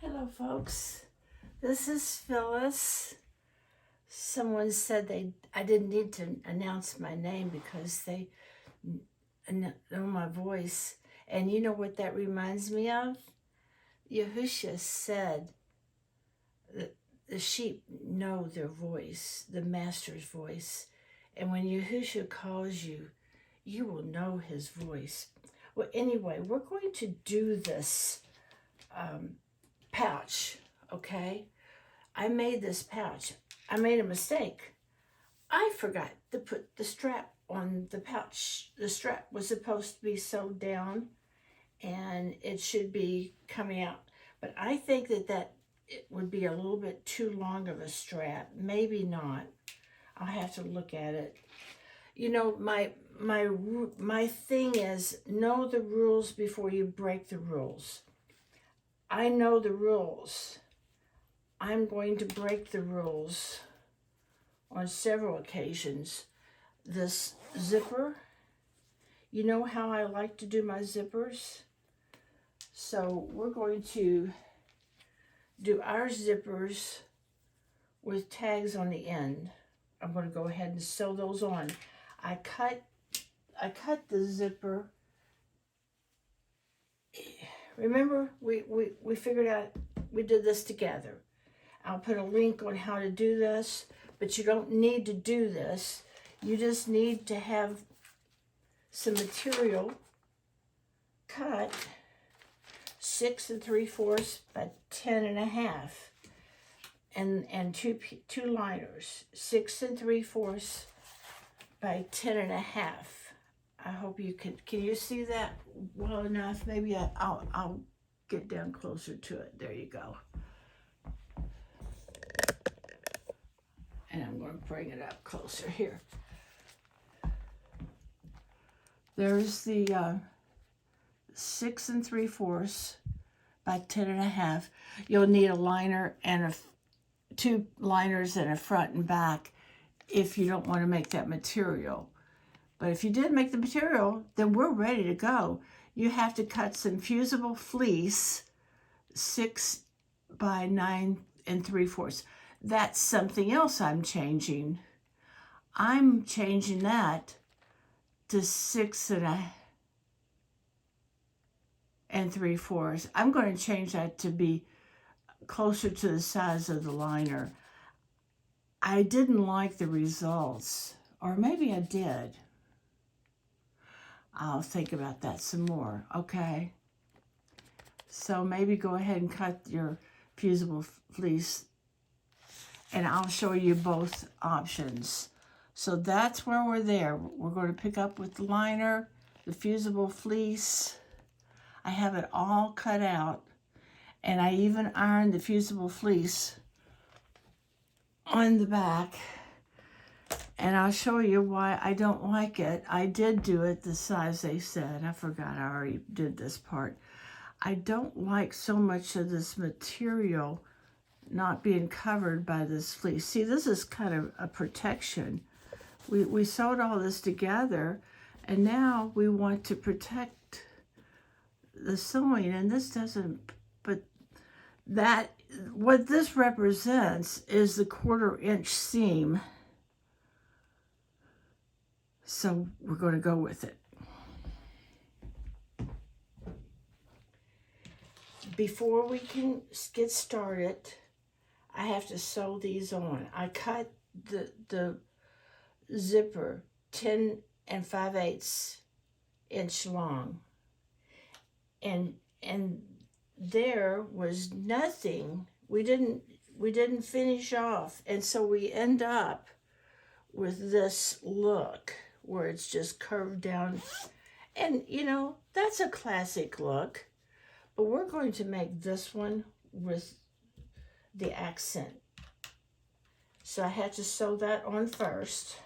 Hello, folks. This is Phyllis. Someone said I didn't need to announce my name because they know my voice. And you know what that reminds me of? Yahushua said that the sheep know their voice, the master's voice. And when Yahushua calls you, you will know his voice. Well, anyway, we're going to do this pouch, okay? I made this pouch. I made a mistake. I forgot to put the strap on the pouch. The strap was supposed to be sewed down and it should be coming out. But I think that it would be a little bit too long of a strap. Maybe not. I'll have to look at it. You know, my thing is know the rules before you break the rules. I know the rules. I'm going to break the rules on several occasions. This zipper, you know how I like to do my zippers? So we're going to do our zippers with tags on the end. I'm going to go ahead and sew those on. I cut the zipper. Remember, we figured out, we did this together. I'll put a link on how to do this, but you don't need to do this. You just need to have some material cut 6 3/4 by 10 1/2, and two liners 6 3/4 by 10 1/2. I hope you can you see that well enough? Maybe I'll get down closer to it. There you go. And I'm going to bring it up closer here. There's the 6 3/4 by 10 1/2. You'll need a liner and two liners and a front and back if you don't want to make that material. But if you did make the material, then we're ready to go. You have to cut some fusible fleece 6 by 9 3/4. That's something else I'm changing. I'm changing that to 6 3/4. I'm going to change that to be closer to the size of the liner. I didn't like the results, or maybe I did. I'll think about that some more, okay? So maybe go ahead and cut your fusible fleece, and I'll show you both options. So that's where we're there. We're going to pick up with the liner, the fusible fleece. I have it all cut out, and I even ironed the fusible fleece on the back. And I'll show you why I don't like it. I did do it the size they said. I forgot I already did this part. I don't like so much of this material not being covered by this fleece. See, this is kind of a protection. We sewed all this together, and now we want to protect the sewing, and this doesn't, but that, what this represents is the 1/4 inch seam. So we're going to go with it. Before we can get started, I have to sew these on. I cut the zipper 10 5/8 inch long, and there was nothing. We didn't finish off, and so we end up with this look where it's just curved down. And you know, that's a classic look, but we're going to make this one with the accent. So I had to sew that on first.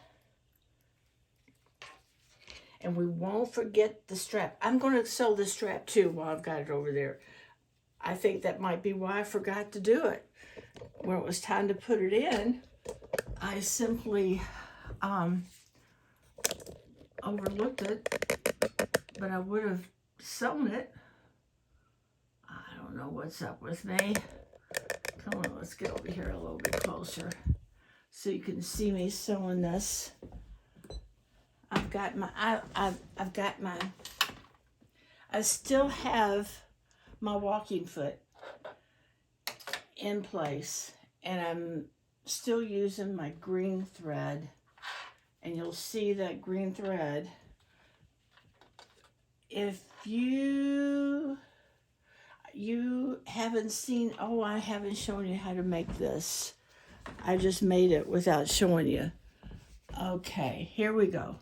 And we won't forget the strap. I'm going to sew the strap too while I've got it over there. I think that might be why I forgot to do it. When it was time to put it in, I simply overlooked it, but I would have sewn it. I don't don't know what's up with me. Come on, let's get over here a little bit closer so you can see me sewing this. I've got my, I still have my walking foot in place, and I'm still using my green thread, and you'll see that green thread. If you haven't seen, oh, I haven't shown you how to make this. I just made it without showing you. Okay, here we go.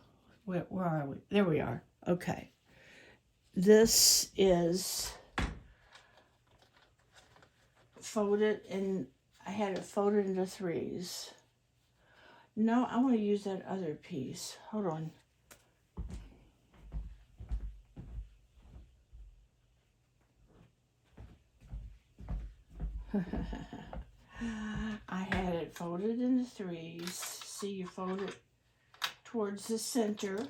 Where are we? There we are. Okay. This is folded, and I had it folded into threes. No, I want to use that other piece. Hold on. I had it folded into threes. See, you fold it towards the center.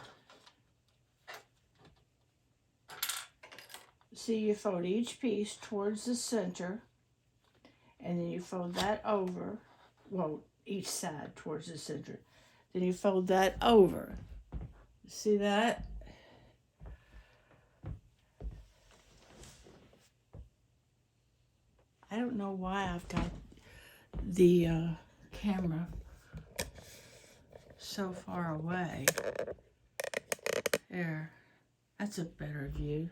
See, you fold each piece towards the center, and then you fold that over. Well, each side towards the center. Then you fold that over. See that? I don't know why I've got the camera so far away. There, that's a better view.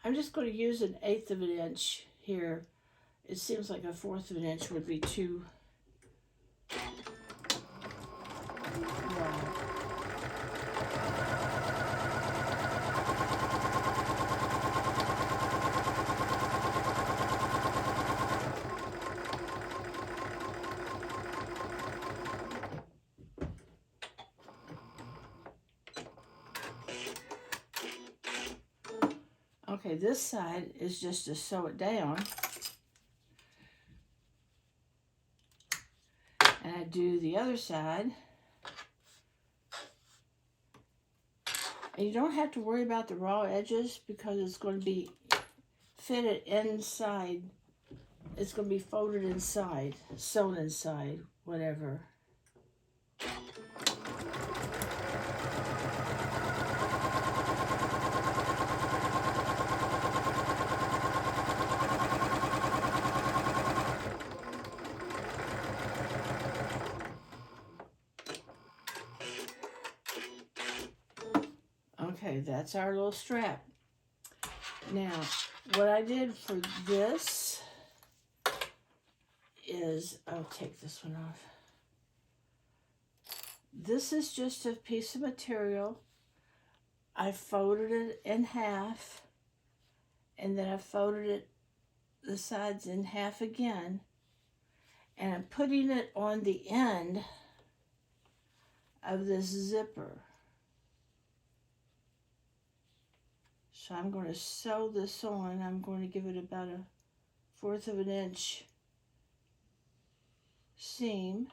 I'm just going to use 1/8 of an inch here. It seems like 1/4 of an inch would be too long. Okay, this side is just to sew it down. And I do the other side. And you don't have to worry about the raw edges because it's going to be fitted inside. It's going to be folded inside, sewn inside, whatever. Okay, that's our little strap. Now, what I did for this is, I'll take this one off. This is just a piece of material. I folded it in half, and then I folded it, the sides in half again, and I'm putting it on the end of this zipper. So I'm going to sew this on. I'm going to give it about 1/4 of an inch seam.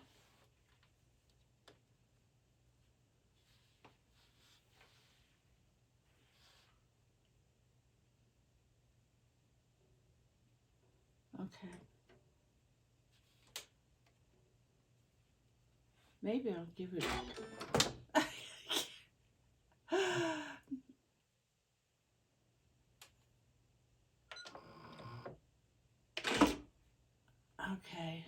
Okay. Maybe I'll give it. Okay.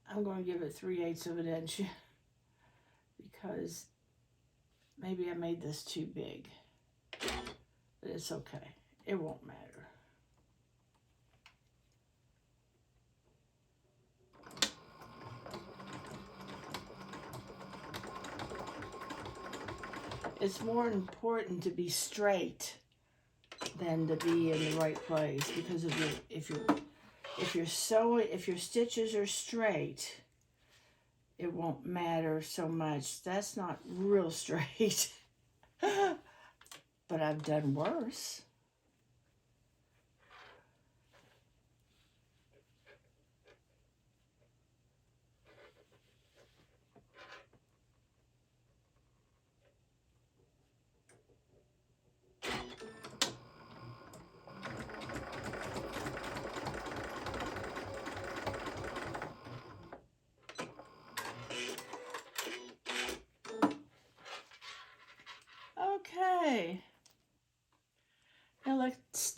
I'm going to give it 3/8 of an inch because maybe I made this too big. But it's okay. It won't matter. It's more important to be straight than to be in the right place, because if your stitches are straight, it won't matter so much. That's not real straight. But I've done worse.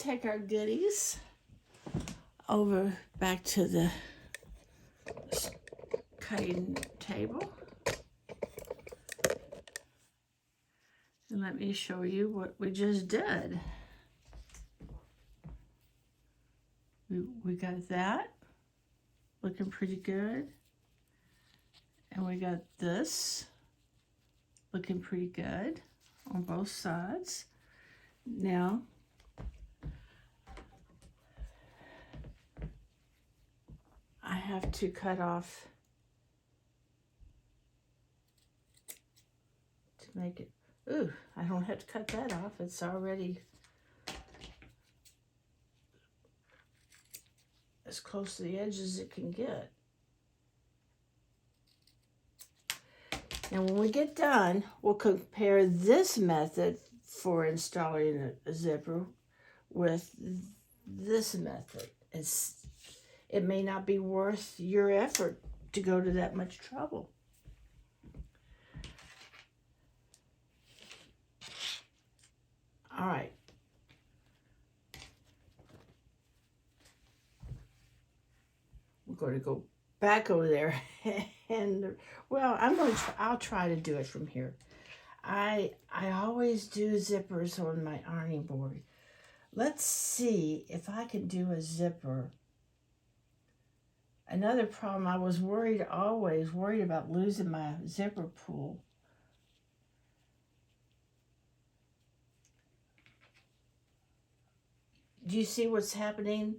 take our goodies over back to the cutting table. And let me show you what we just did. We got that looking pretty good. And we got this looking pretty good on both sides. Now, I have to cut off to make it, ooh, I don't have to cut that off. It's already as close to the edge as it can get. Now when we get done, we'll compare this method for installing a zipper with this method. It may not be worth your effort to go to that much trouble. All right. We're going to go back over there and, well, I'll try to do it from here. I always do zippers on my ironing board. Let's see if I can do a zipper. Another problem, I was always worried about losing my zipper pull. Do you see what's happening?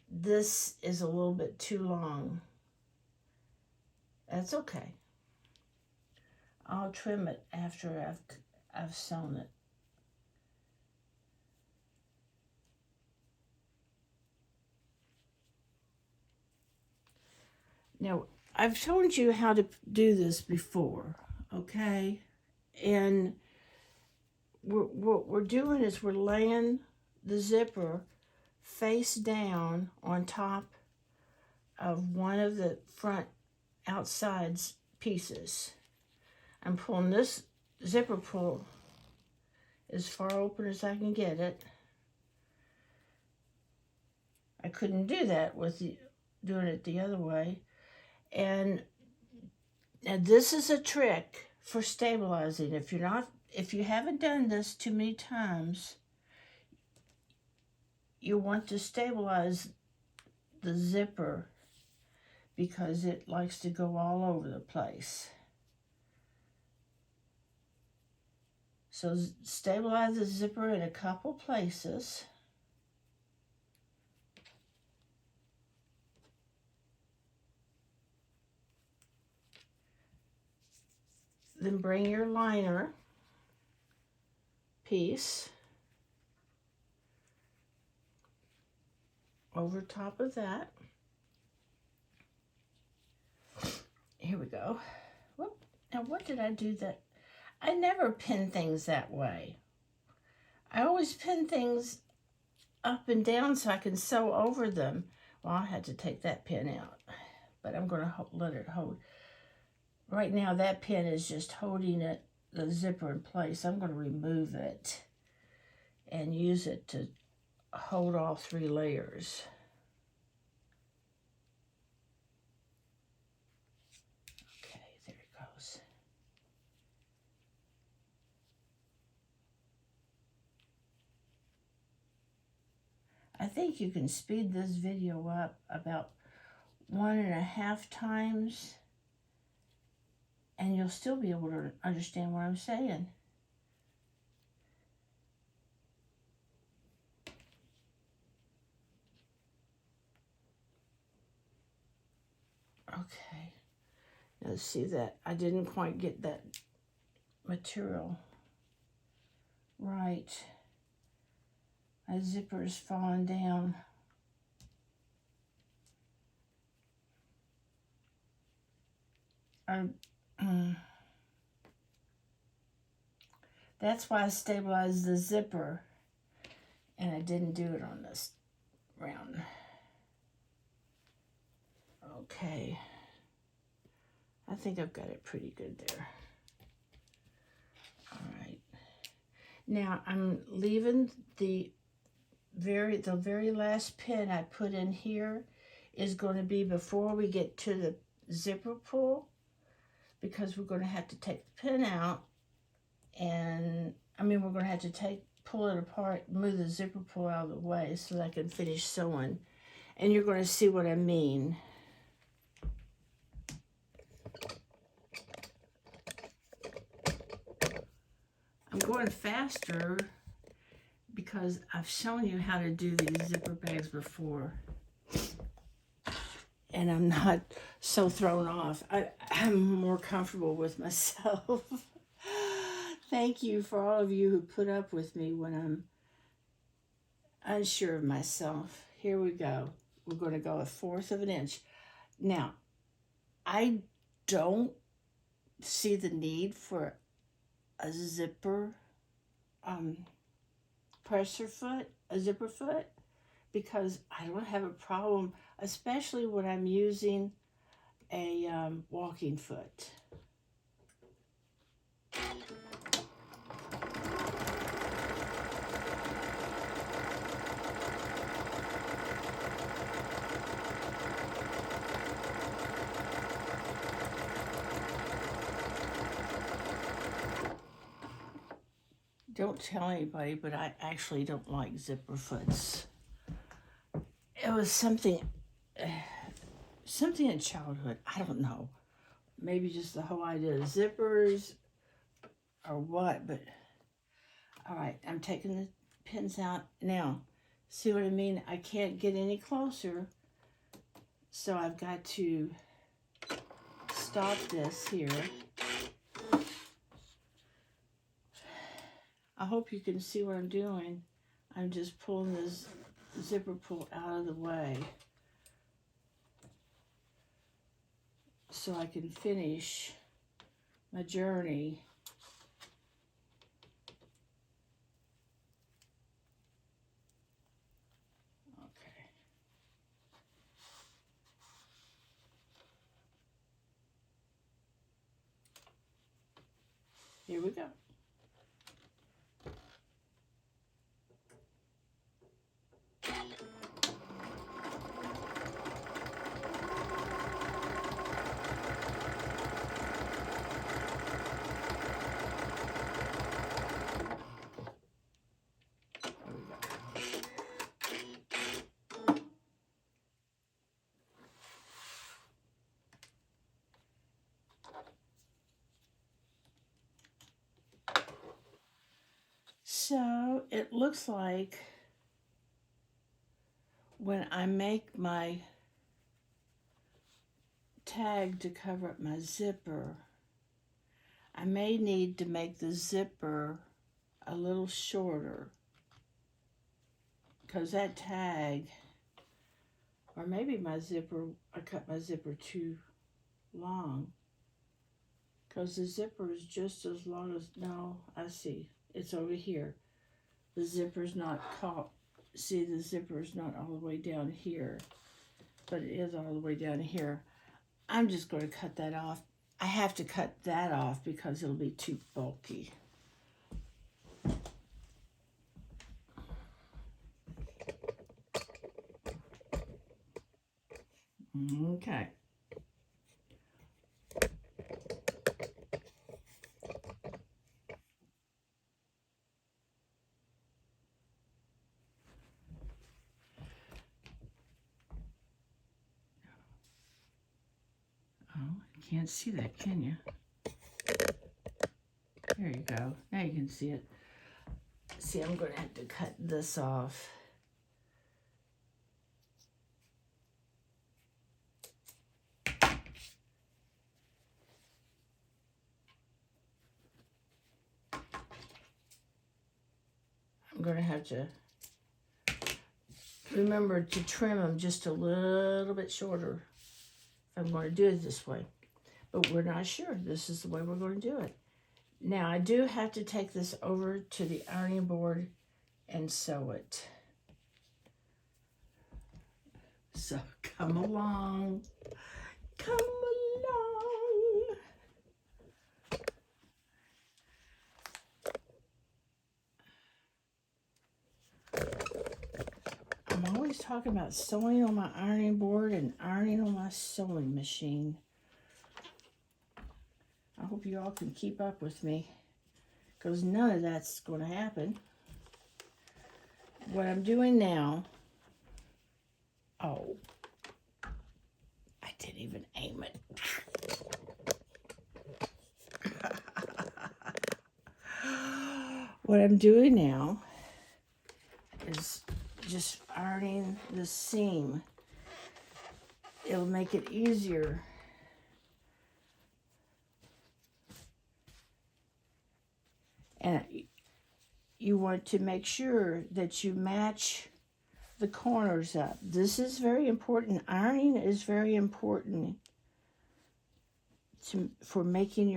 This is a little bit too long. That's okay. I'll trim it after I've sewn it. Now, I've shown you how to do this before, okay? And what we're doing is we're laying the zipper face down on top of one of the front outside pieces. I'm pulling this zipper pull as far open as I can get it. I couldn't do that with doing it the other way. And this is a trick for stabilizing. If you haven't done this too many times, you want to stabilize the zipper because it likes to go all over the place. So stabilize the zipper in a couple places. Then bring your liner piece over top of that. Here we go. Whoop. Now what did I do that? I never pin things that way. I always pin things up and down so I can sew over them. Well, I had to take that pin out, but I'm going to let it hold. Right now that pin is just holding the zipper in place. I'm going to remove it and use it to hold all 3 layers. Okay, there it goes. I think you can speed this video up about 1.5 times and you'll still be able to understand what I'm saying. Okay, now see that I didn't quite get that material right. My zipper is falling down. That's why I stabilized the zipper and I didn't do it on this round. Okay, I think I've got it pretty good there. All right, now I'm leaving the the very last pin I put in here is going to be before we get to the zipper pull, because we're going to have to take the pin out, and we're going to have to pull it apart, move the zipper pull out of the way so that I can finish sewing. And you're going to see what I mean. I'm going faster because I've shown you how to do these zipper bags before. And I'm not so thrown off. I'm more comfortable with myself. Thank you for all of you who put up with me when I'm unsure of myself. Here we go. We're going to go 1/4 of an inch. Now, I don't see the need for a zipper a zipper foot, because I don't have a problem, especially when I'm using a walking foot. Don't tell anybody, but I actually don't like zipper foots. It was something in childhood. I don't know. Maybe just the whole idea of zippers or what, but all right, I'm taking the pins out now. See what I mean? I can't get any closer, so I've got to stop this here. I hope you can see what I'm doing. I'm just pulling this zipper pull out of the way so I can finish my journey. Okay. Here we go. So it looks like when I make my tag to cover up my zipper, I may need to make the zipper a little shorter, because that tag, or maybe I cut my zipper too long, because the zipper is just as long as, no, I see, it's over here. The zipper's not caught. See, the zipper's not all the way down here, but it is all the way down here. I'm just going to cut that off. I have to cut that off because it'll be too bulky. Okay. Oh, you can't see that, can you? There you go. Now you can see it. See, I'm going to have to cut this off. I'm going to have to remember to trim them just a little bit shorter if I'm going to do it this way. But we're not sure. This is the way we're going to do it. Now, I do have to take this over to the ironing board and sew it. So come along. Come along. talking about sewing on my ironing board and ironing on my sewing machine. I hope you all can keep up with me, because none of that's going to happen. What I'm doing now, oh, I didn't even aim it. What I'm doing now is just ironing the seam. It'll make it easier. And you want to make sure that you match the corners up. This is very important. Ironing is very important for making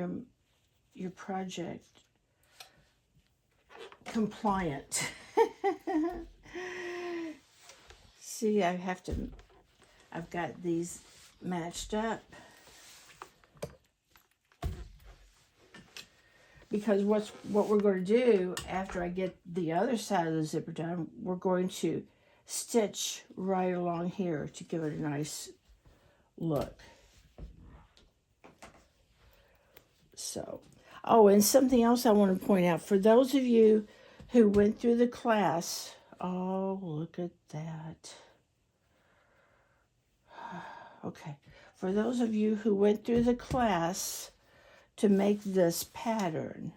your project compliant. See, I've got these matched up. Because what we're going to do after I get the other side of the zipper done, we're going to stitch right along here to give it a nice look. So, oh, and something else I want to point out. For those of you who went through the class, oh, look at that. Okay. For those of you who went through the class to make this pattern,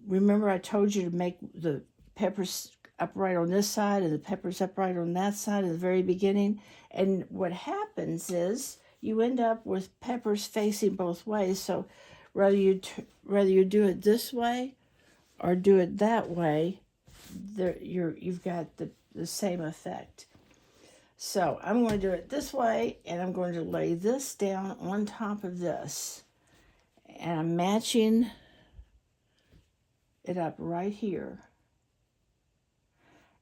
remember I told you to make the peppers upright on this side and the peppers upright on that side at the very beginning. And what happens is you end up with peppers facing both ways. So whether you do it this way or do it that way, you've got the same effect. So I'm going to do it this way, and I'm going to lay this down on top of this. And I'm matching it up right here.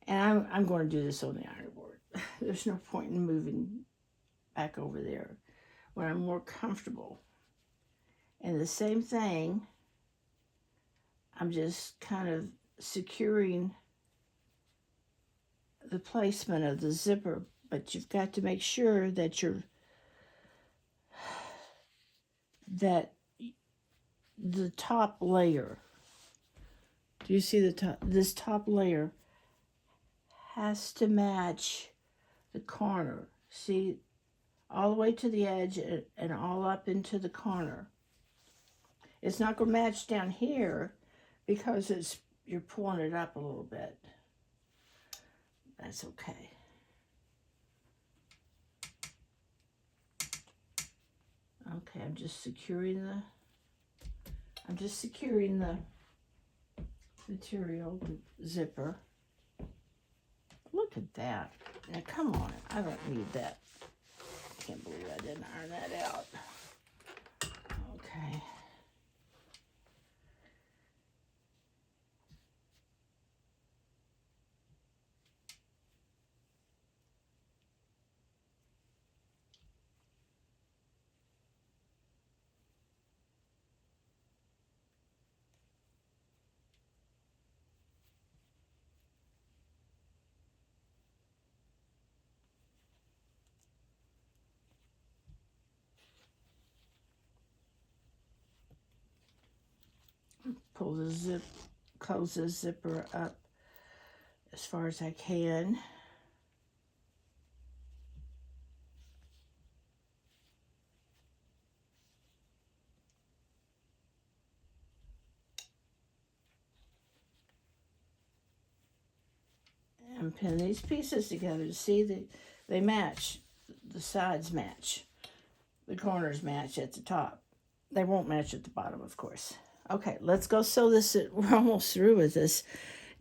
And I'm going to do this on the iron board. There's no point in moving back over there when I'm more comfortable. And the same thing, I'm just kind of securing the placement of the zipper, but you've got to make sure that the top layer, do you see the top? This top layer has to match the corner. See, all the way to the edge and all up into the corner. It's not going to match down here because you're pulling it up a little bit. That's okay. Okay, I'm just securing the material, the zipper. Look at that. Now, come on. I don't need that. I can't believe I didn't iron that out. Okay. Close the zipper up as far as I can. And pin these pieces together to see that they match. The sides match. The corners match at the top. They won't match at the bottom, of course. Okay, let's go sew this. We're almost through with this.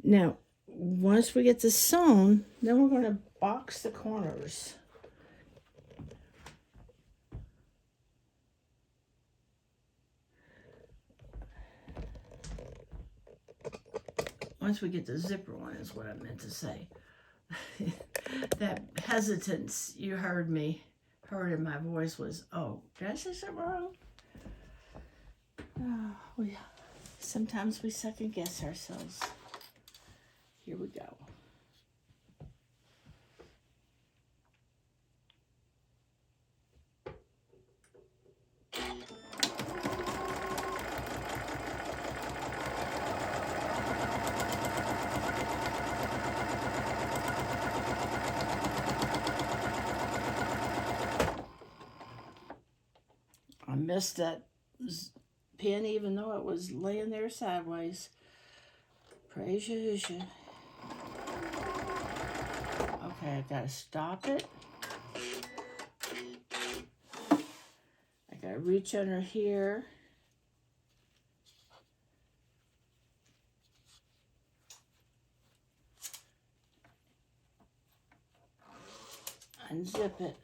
Now, once we get this sewn, then we're going to box the corners. Once we get the zipper on is what I meant to say. That hesitance you heard in my voice was, oh, did I say something wrong? Oh, sometimes we second guess ourselves. Here we go. I missed that pin even though it was laying there sideways. Praise Yahushua. Okay, I gotta stop it. I gotta reach under here. Unzip it.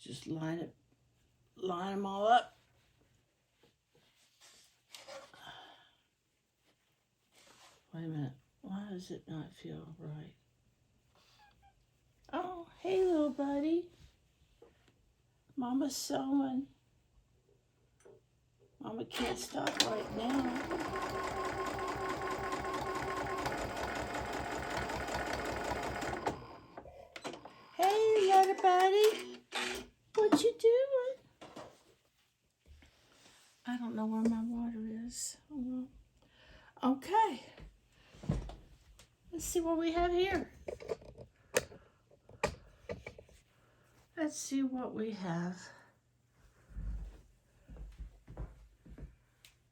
Just line them all up. Wait a minute. Why does it not feel right? Oh, hey, little buddy. Mama's sewing. Mama can't stop right now. Hey, little buddy. What you doing? I don't know where my water is. Oh, well. Okay. Let's see what we have here. Let's see what we have.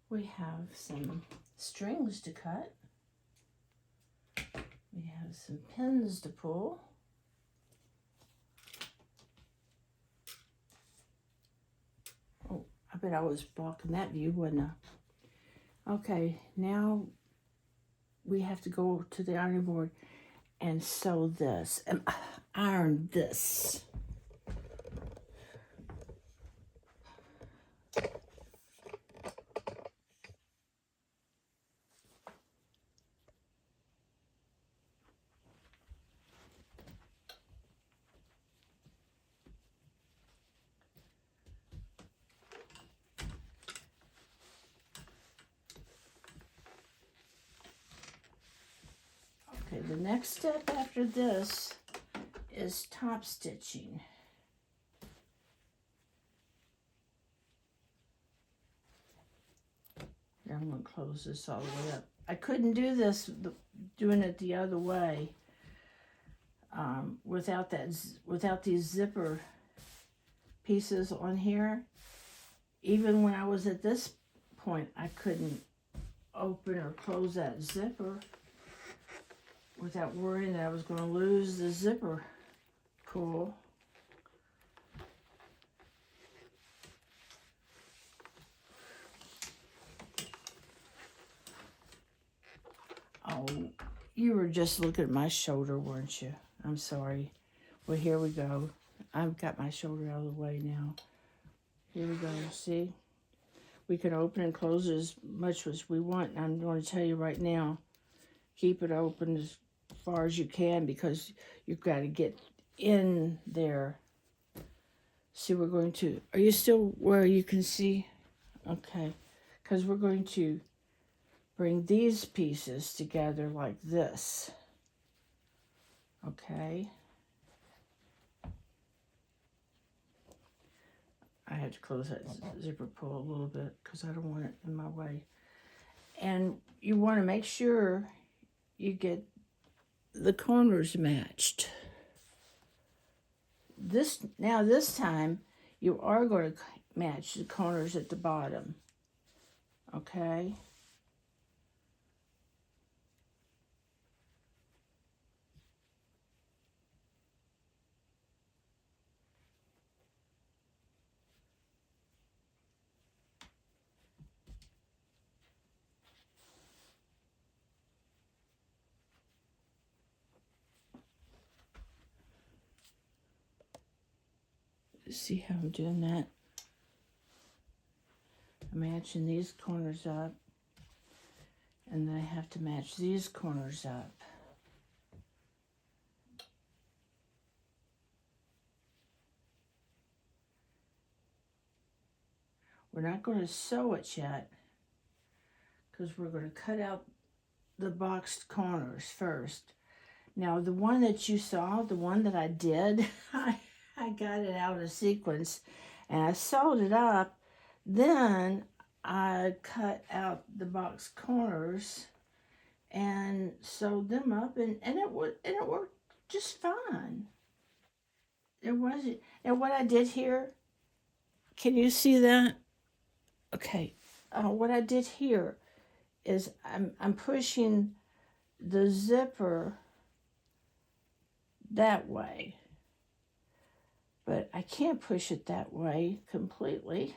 We have some strings to cut. We have some pins to pull. Oh, I bet I was blocking that view, wasn't I? Okay, now we have to go to the ironing board and sew this and iron this. Okay, the next step after this is top stitching. Now I'm going to close this all the way up. I couldn't do this doing it the other way without these zipper pieces on here. Even when I was at this point, I couldn't open or close that zipper without worrying that I was going to lose the zipper pull. Oh, you were just looking at my shoulder, weren't you? I'm sorry. Well, here we go. I've got my shoulder out of the way now. Here we go, see? We can open and close it as much as we want. I'm going to tell you right now, keep it open as far as you can because you've got to get in there. See, we're going to, are you still where you can see? Okay, because we're going to bring these pieces together like this. Okay. I had to close that zipper pull a little bit because I don't want it in my way. And you want to make sure you get the corners matched. This time you are going to match the corners at the bottom. Okay? See how I'm doing that? I'm matching these corners up, and then I have to match these corners up. We're not going to sew it yet because we're going to cut out the boxed corners first. Now, the one that you saw, the one that I did, I got it out of sequence and I sewed it up. Then I cut out the box corners and sewed them up, and it worked just fine. It wasn't. And what I did here, can you see that? Okay. What I did here is I'm pushing the zipper that way, but I can't push it that way completely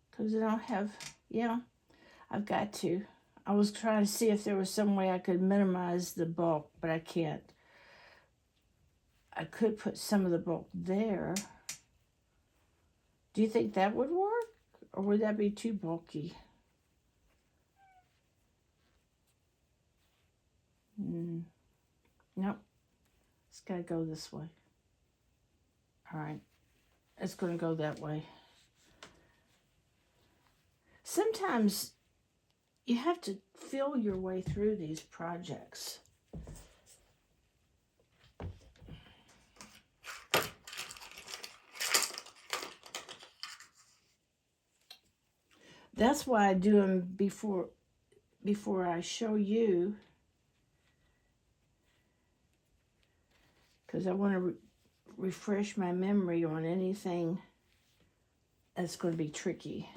because I don't have. Yeah, I've got to. I was trying to see if there was some way I could minimize the bulk, but I can't. I could put some of the bulk there. Do you think that would work? Or would that be too bulky? Nope. It's got to go this way. All right. It's going to go that way. Sometimes you have to feel your way through these projects. That's why I do them before I show you, because I want to refresh my memory on anything that's going to be tricky.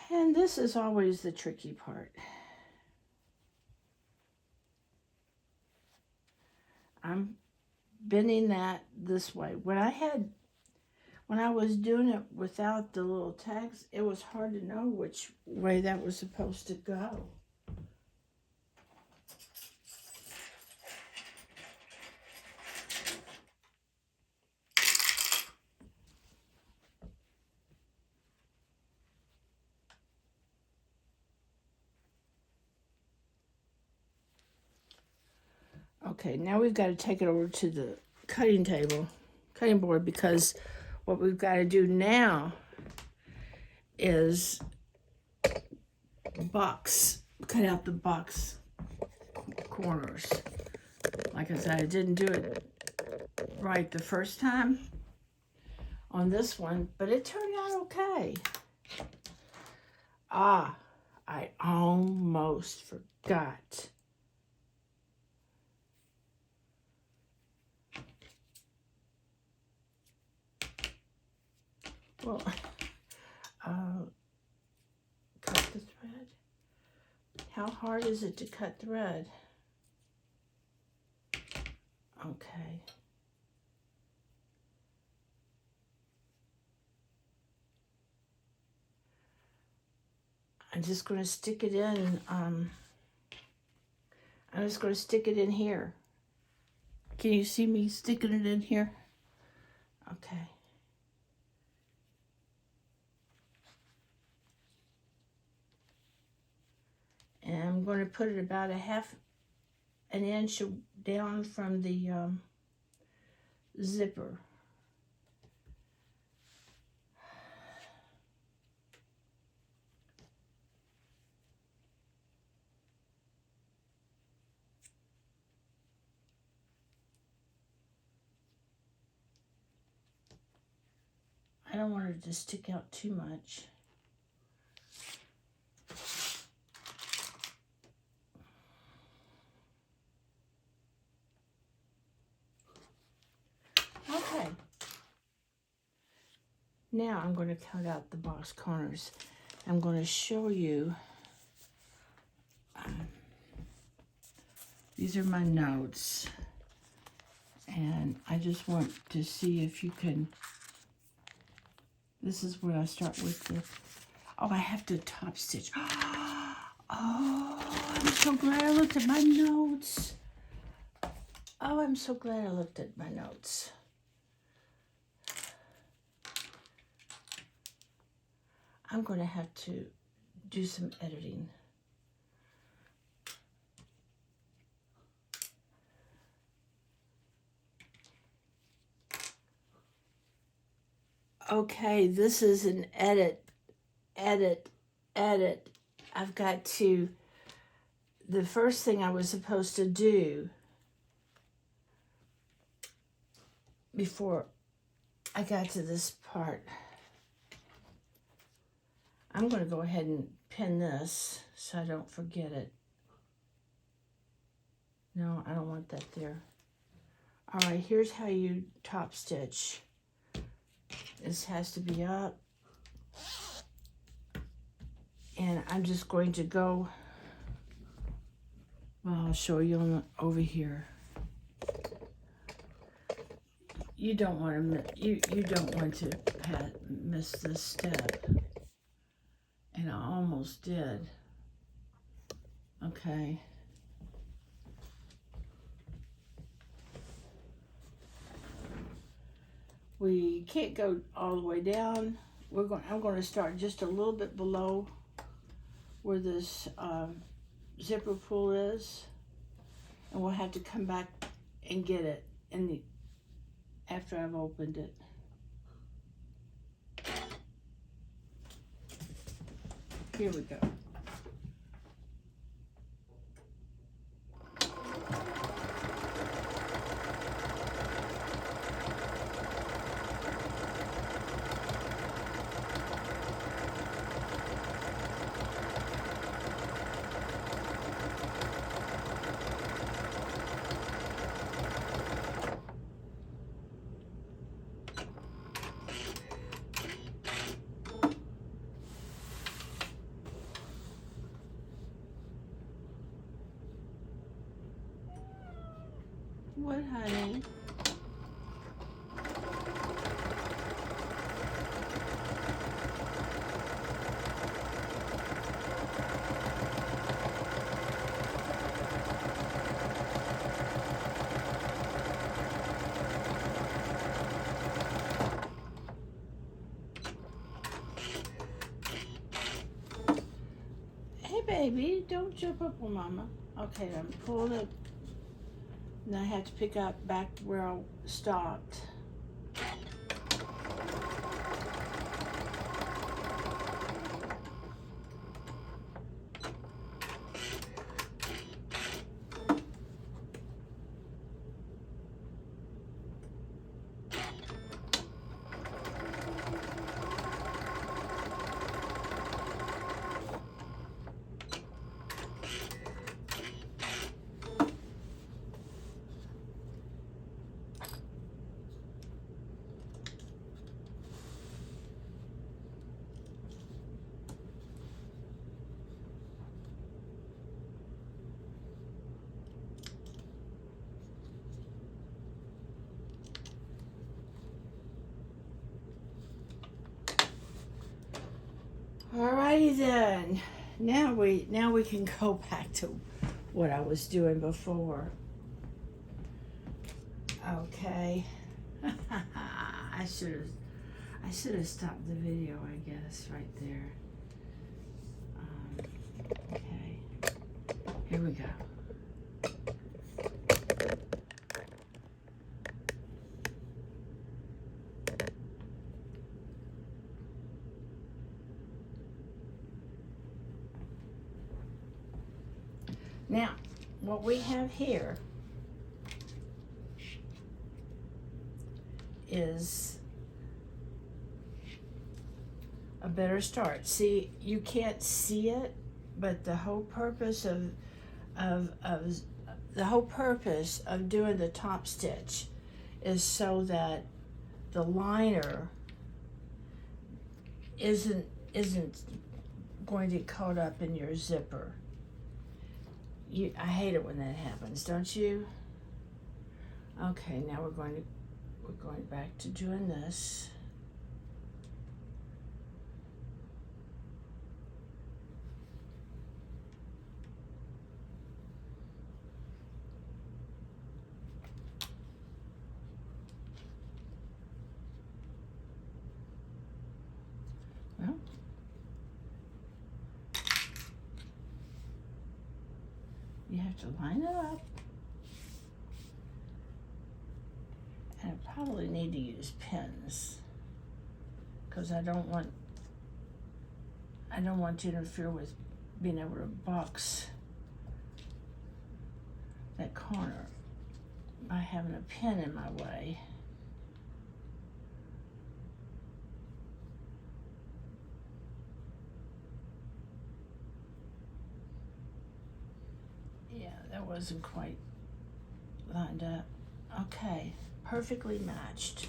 And this is always the tricky part. I'm bending that this way. When I was doing it without the little tags, it was hard to know which way that was supposed to go. Okay, now we've got to take it over to the cutting board, because what we've got to do now is cut out the box corners. Like I said, I didn't do it right the first time on this one, but it turned out okay. I almost forgot. Well, cut the thread. How hard is it to cut thread? Okay. I'm just going to stick it in. I'm just going to stick it in here. Can you see me sticking it in here? Okay. And I'm going to put it about an inch down from the zipper. I don't want it to stick out too much. Okay. Now I'm going to cut out the box corners. I'm going to show you. These are my notes. And I just want to see if you can. This is where I start with oh, I have to top stitch. Oh, I'm so glad I looked at my notes. Oh, I'm so glad I looked at my notes. I'm going to have to do some editing. Okay, this is an edit. I've got to, the first thing I was supposed to do before I got to this part, I'm going to go ahead and pin this so I don't forget it. No, I don't want that there. All right, here's how you top stitch. This has to be up. And I'm just going to go, well, I'll show you over here. You don't want to you don't want to miss this step. And I almost did. Okay. We can't go all the way down. I'm going to start just a little bit below where this zipper pull is, and we'll have to come back and get it after I've opened it. Here we go. What, honey? Hey, baby, don't jump up on Mama. Okay, I'm pulling it. And I have to pick up back where I stopped. Alrighty then. Now we can go back to what I was doing before. Okay. I should have stopped the video, I guess, right there. Okay. Here we go. Now, what we have here is a better start. See, you can't see it, but the whole purpose of doing the top stitch is so that the liner isn't going to get caught up in your zipper. I hate it when that happens, don't you? Okay, now we're going back to doing this. Well, you have to line it up. And I probably need to use pins because I don't want to interfere with being able to box that corner by having a pin in my way. that wasn't quite lined up. Okay, perfectly matched.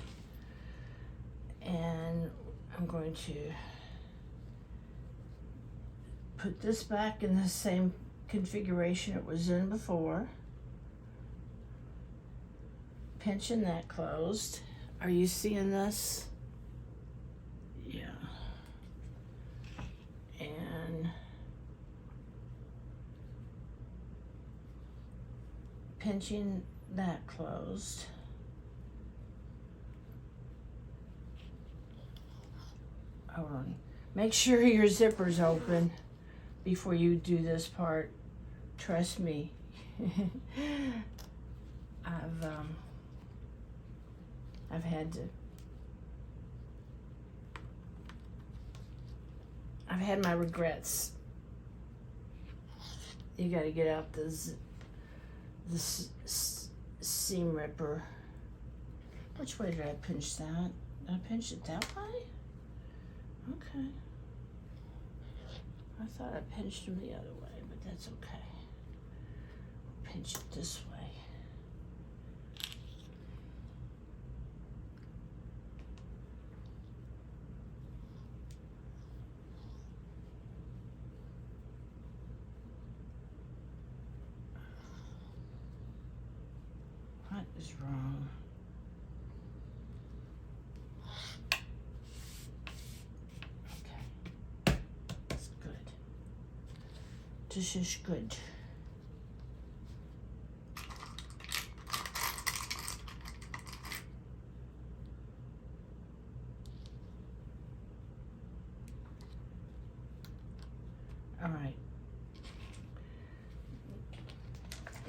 And I'm going to put this back in the same configuration it was in before. Pinching that closed. Are you seeing this? Yeah. And pinching that closed. Hold on. Make sure your zipper's open before you do this part. Trust me. I've had my regrets. You got to get out the seam ripper. Which way did I pinch that? Did I pinch it that way? Okay. I thought I pinched them the other way, but that's okay. Pinch it this way. What is wrong? Okay. That's good. This is good. All right.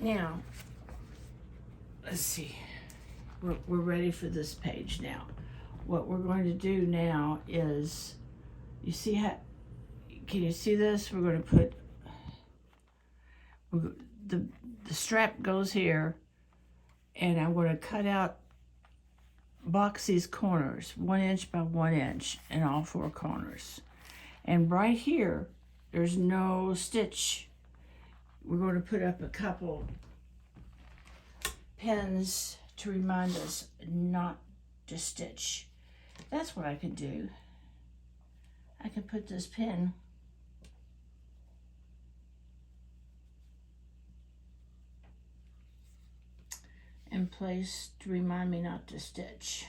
Now, let's see. We're ready for this page now. What we're going to do now is, you see how, can you see this? We're going to put, the strap goes here, and I'm going to cut out, box these corners, 1 inch by 1 inch in all 4 corners. And right here, there's no stitch. We're going to put up a couple pins to remind us not to stitch. That's what I could do. I can put this pin in place to remind me not to stitch.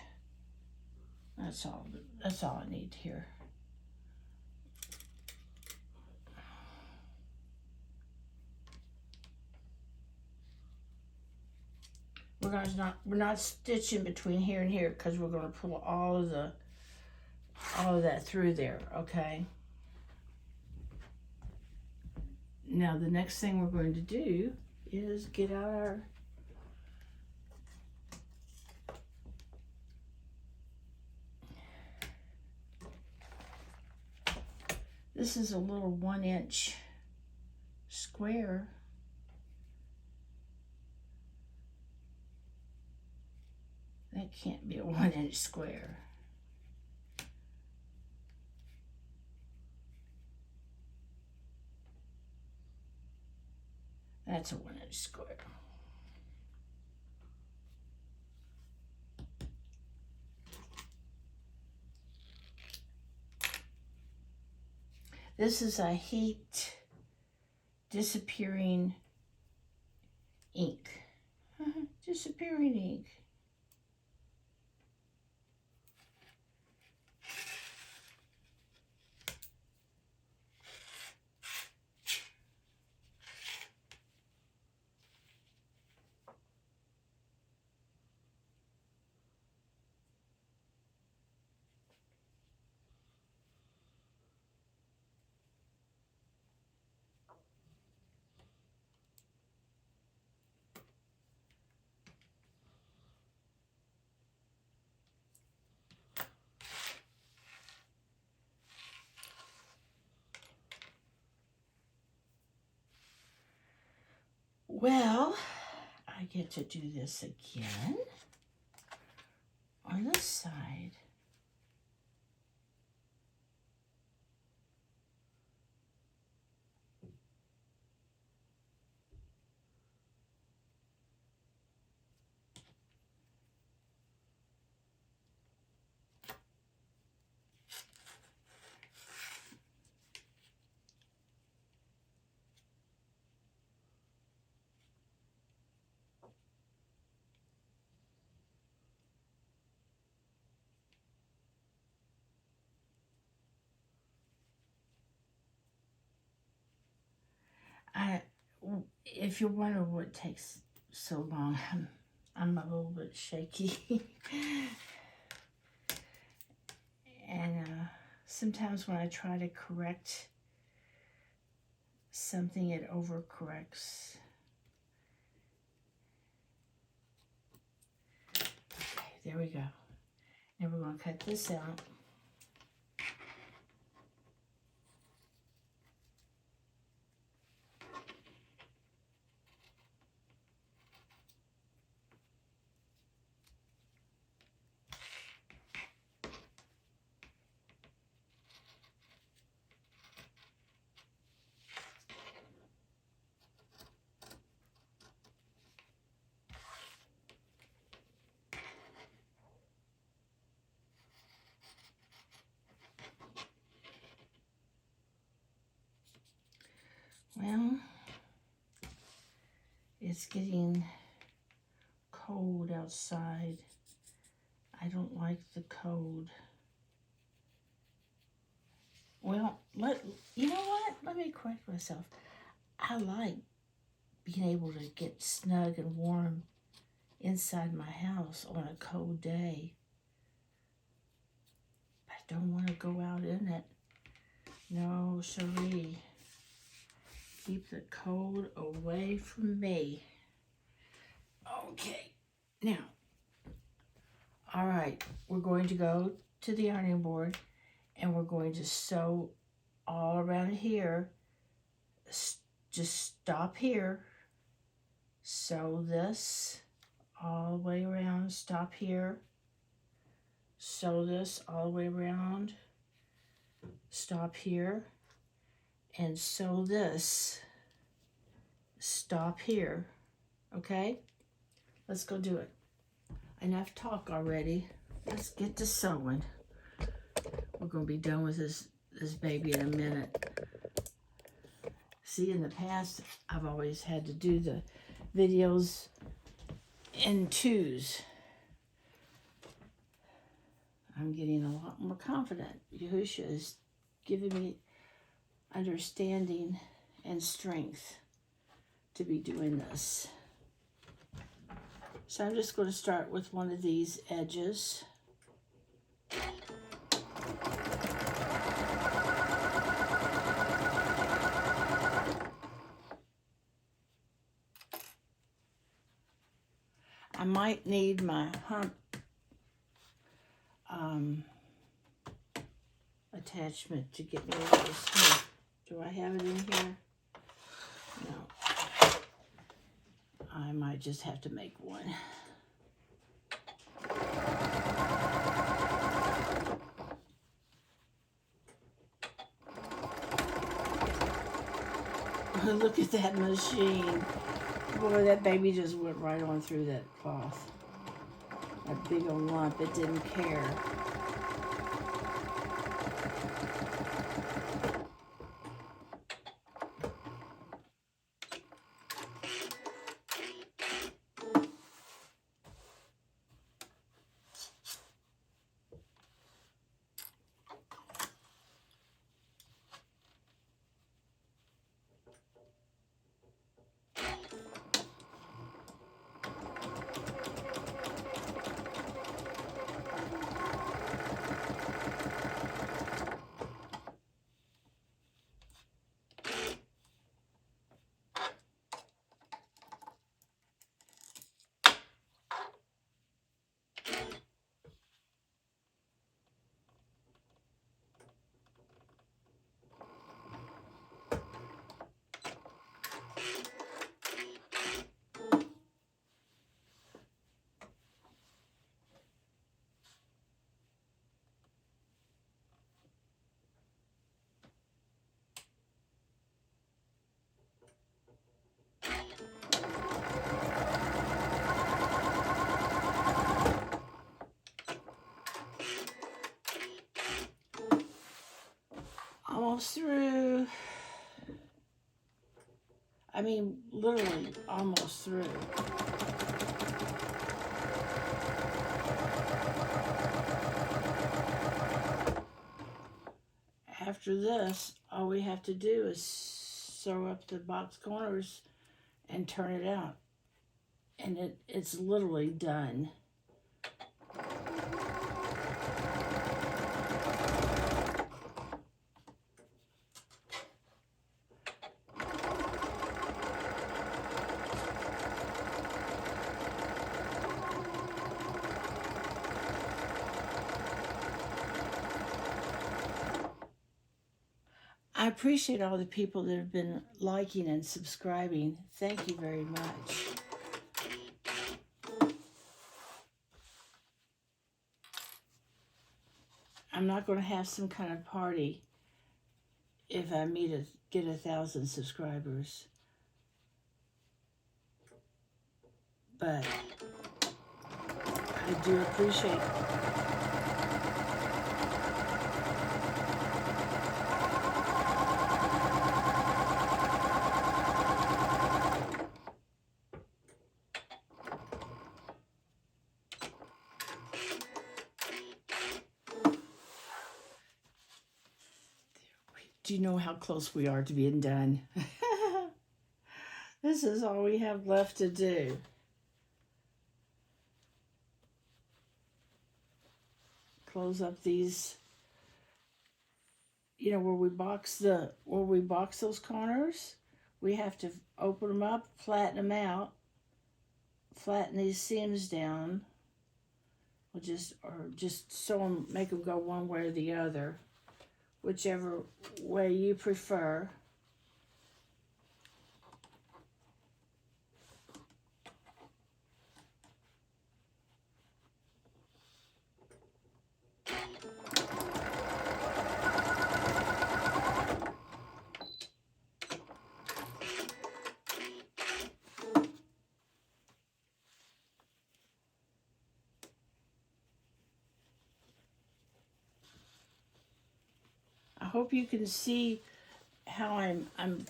That's all I need here. We're not stitching between here and here because we're going to pull all of that through there, okay? Now the next thing we're going to do is get out our this is a little 1 inch square. That can't be a 1 inch square. That's a 1 inch square. This is a heat disappearing ink. Disappearing ink. Well, I get to do this again on this side. if you're wondering what takes so long, I'm a little bit shaky. And sometimes when I try to correct something, it overcorrects. Okay, there we go. Now we're going to cut this out. Well, it's getting cold outside. I don't like the cold. Well, you know what? Let me correct myself. I like being able to get snug and warm inside my house on a cold day. I don't want to go out in it. No, siree. Keep the cold away from me. Okay, now, all right, we're going to go to the ironing board and we're going to sew all around here. Just stop here. Sew this all the way around. Stop here. Sew this all the way around. Stop here. And sew this. Stop here. Okay? Let's go do it. Enough talk already. Let's get to sewing. We're going to be done with this baby in a minute. See, in the past, I've always had to do the videos in twos. I'm getting a lot more confident. Yahusha is giving me understanding and strength to be doing this. So I'm just going to start with one of these edges. I might need my hump attachment to get me over this hump. Do I have it in here? No. I might just have to make one. Look at that machine. Boy, that baby just went right on through that cloth. That big old lump, it didn't care. Almost through. I mean, literally almost through. After this, all we have to do is sew up the box corners and turn it out. And it's literally done. I appreciate all the people that have been liking and subscribing. Thank you very much. I'm not going to have some kind of party if I get 1,000 subscribers. But I do appreciate Do you know how close we are to being done? This is all we have left to do. Close up these, you know, where we box those corners, we have to open them up, flatten them out, flatten these seams down. We'll just sew them, make them go one way or the other, whichever way you prefer. I hope you can see how I'm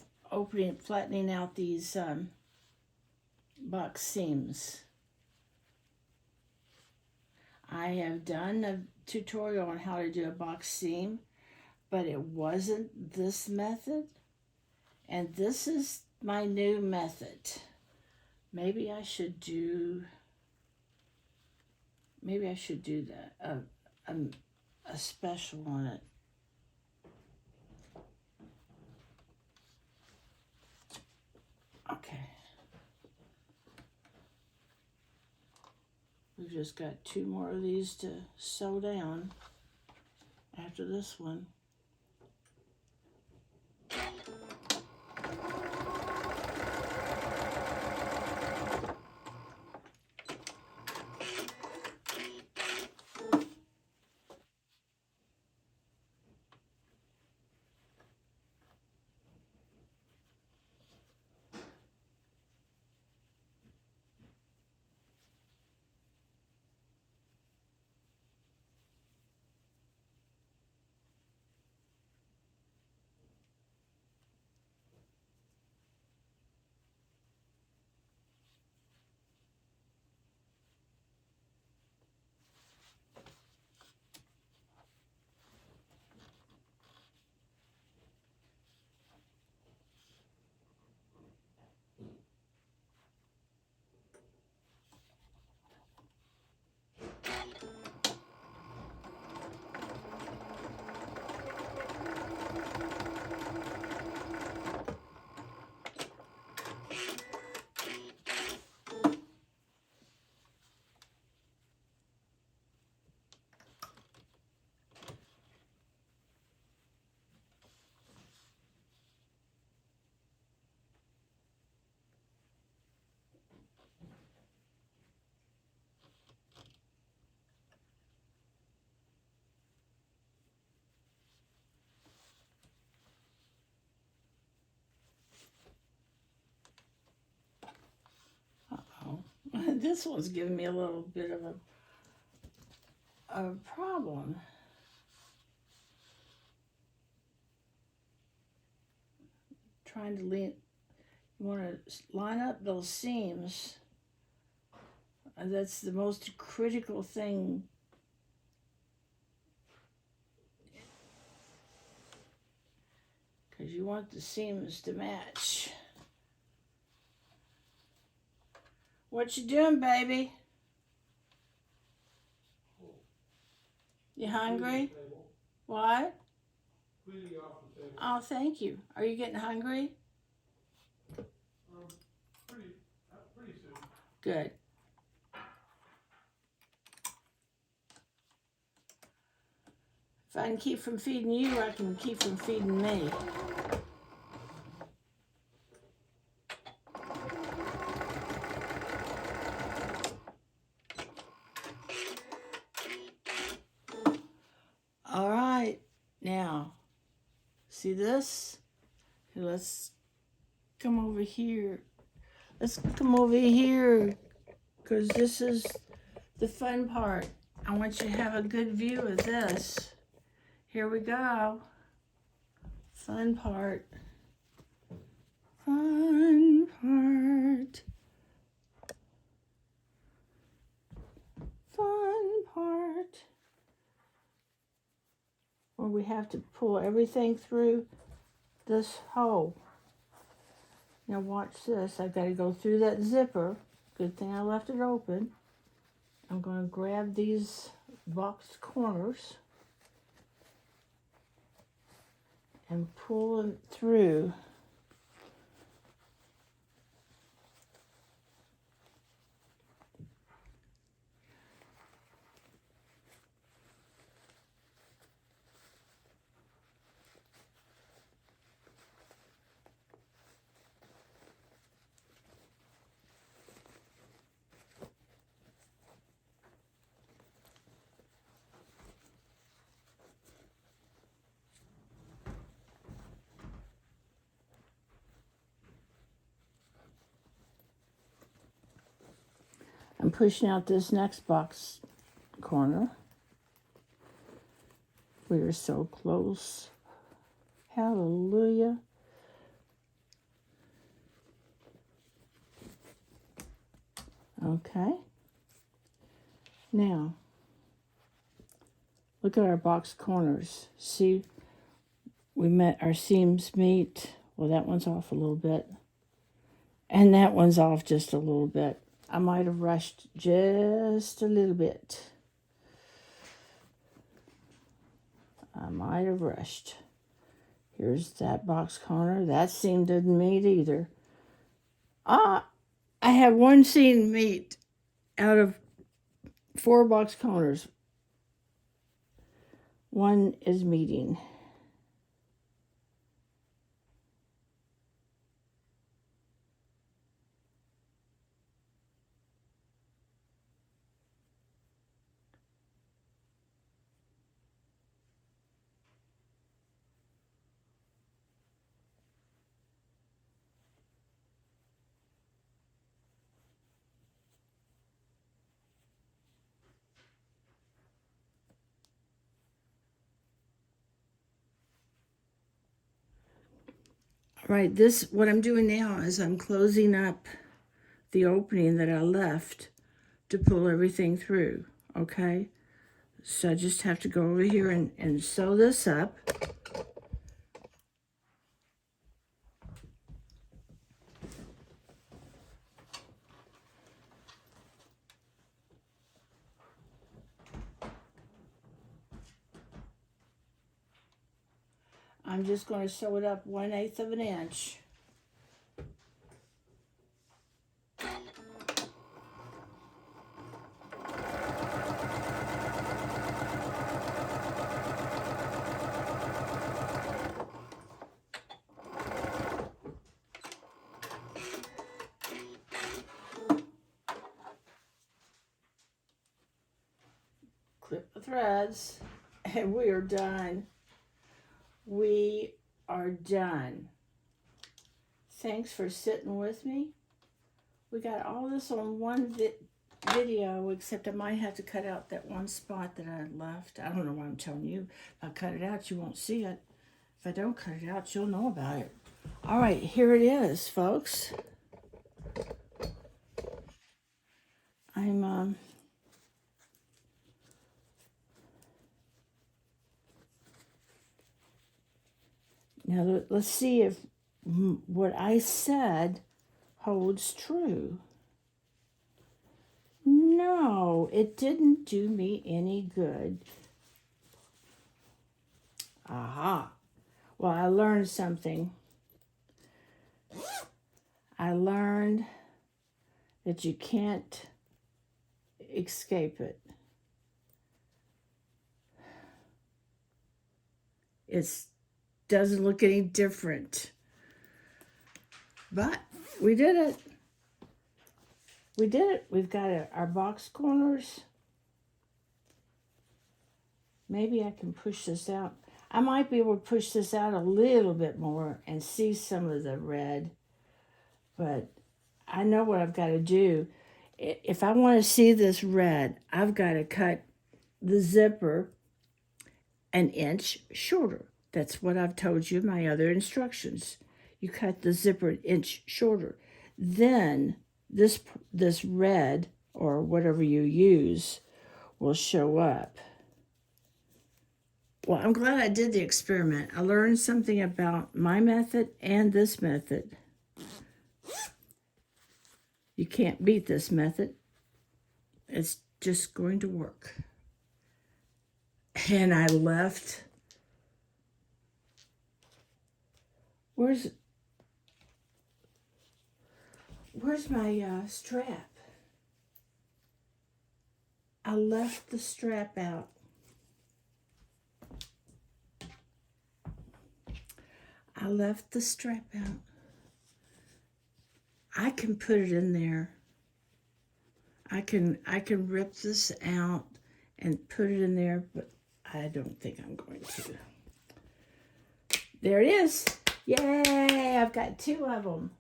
flattening out these box seams. I have done a tutorial on how to do a box seam, but it wasn't this method, and this is my new method. Maybe I should do that, a special on it. Okay. We've just got 2 more of these to sew down after this one. This one's giving me a little bit of a problem. Trying to you want to line up those seams. That's the most critical thing. Because you want the seams to match. What you doing, baby? You hungry? What? Oh, thank you. Are you getting hungry? Pretty soon. Good. If I can keep from feeding you, I can keep from feeding me. All right, now, see this? Let's come over here. Let's come over here, because this is the fun part. I want you to have a good view of this. Here we go. Fun part. Fun part. Fun part. Where we have to pull everything through this hole. Now watch this. I've got to go through that zipper. Good thing I left it open. I'm going to grab these boxed corners and pull them through. I'm pushing out this next box corner. We are so close. Hallelujah. Okay. Now, look at our box corners. See, we met our seams meet. Well, that one's off a little bit. And that one's off just a little bit. I might have rushed just a little bit. I might have rushed. Here's that box corner. That seam didn't meet either. I have one seam meet out of 4 box corners. One is meeting. Right, what I'm doing now is I'm closing up the opening that I left to pull everything through, okay? So I just have to go over here and sew this up. I'm just going to sew it up 1/8 of an inch. Clip the threads, and we are done. We are done. Thanks for sitting with me. We got all this on one video, except I might have to cut out that one spot that I left. I don't know why I'm telling you. If I cut it out, you won't see it. If I don't cut it out, you'll know about it. All right, here it is, folks. I'm now let's see if what I said holds true. no, it didn't do me any good. Aha. Well, I learned something. I learned that you can't escape it. It doesn't look any different. But we did it. We did it. We've got our box corners. Maybe I can push this out. I might be able to push this out a little bit more and see some of the red. But I know what I've got to do. If I want to see this red, I've got to cut the zipper an inch shorter. That's what I've told you in my other instructions. You cut the zipper an inch shorter. Then this red, or whatever you use, will show up. Well, I'm glad I did the experiment. I learned something about my method and this method. You can't beat this method. It's just going to work. And I left. Where's my strap? I left the strap out. I left the strap out. I can put it in there. I can rip this out and put it in there, but I don't think I'm going to. There it is. Yay! I've got 2 of them.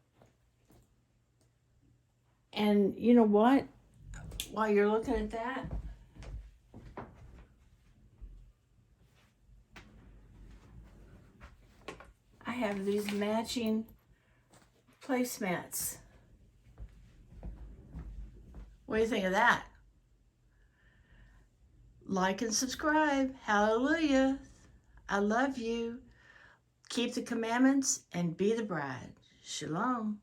And you know what? While you're looking at that, I have these matching placemats. What do you think of that? Like and subscribe. Hallelujah. I love you. Keep the commandments and be the bride. Shalom.